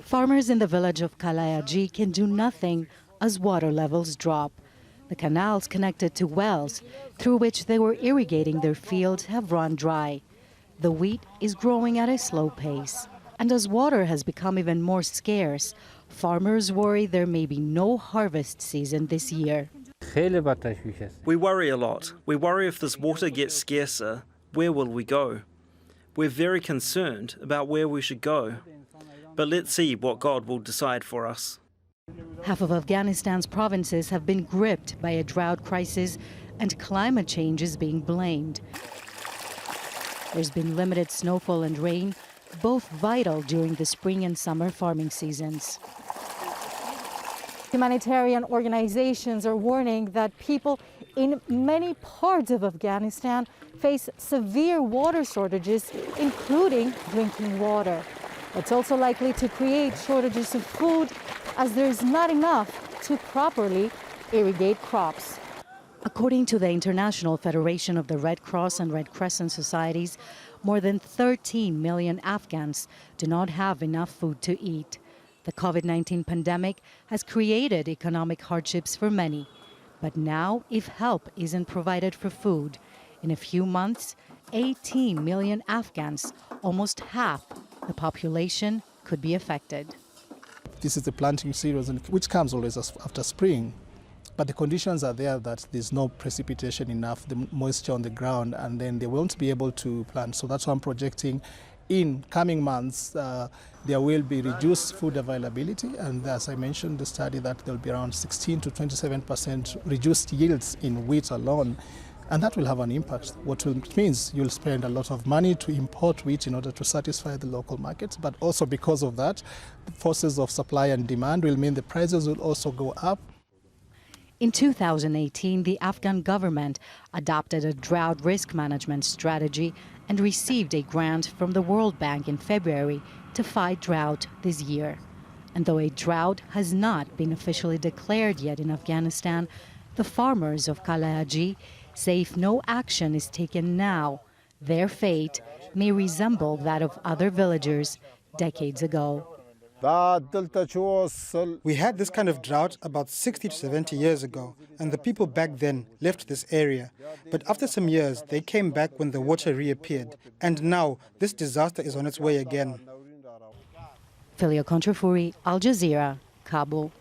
Farmers in the village of Kalayaji can do nothing as water levels drop. The canals connected to wells through which they were irrigating their fields have run dry. The wheat is growing at a slow pace. And as water has become even more scarce, farmers worry there may be no harvest season this year. We worry a lot. We worry if this water gets scarcer, where will we go? We're very concerned about where we should go. But let's see what God will decide for us. Half of Afghanistan's provinces have been gripped by a drought crisis, and climate change is being blamed. There's been limited snowfall and rain, both vital during the spring and summer farming seasons. Humanitarian organizations are warning that people in many parts of Afghanistan face severe water shortages, including drinking water. It's also likely to create shortages of food, as there is not enough to properly irrigate crops. According to the International Federation of the Red Cross and Red Crescent Societies, more than 13 million Afghans do not have enough food to eat. The COVID-19 pandemic has created economic hardships for many. But now, if help isn't provided for food, in a few months, 18 million Afghans, almost half the population, could be affected. This is the planting season, which comes always after spring. But the conditions are there that there's no precipitation enough, the moisture on the ground, and then they won't be able to plant. So that's why I'm projecting in coming months there will be reduced food availability, and as I mentioned the study that there'll be around 16 to 27% reduced yields in wheat alone, and that will have an impact. What means you'll spend a lot of money to import wheat in order to satisfy the local markets, but also because of that, the forces of supply and demand will mean the prices will also go up. In 2018, the Afghan government adopted a drought risk management strategy and received a grant from the World Bank in February to fight drought this year. And though a drought has not been officially declared yet in Afghanistan, the farmers of Kalayaji say if no action is taken now, their fate may resemble that of other villagers decades ago. We had this kind of drought about 60 to 70 years ago, and the people back then left this area. But after some years, they came back when the water reappeared. And now, this disaster is on its way again. Filio Contrafuri, Al Jazeera, Kabul.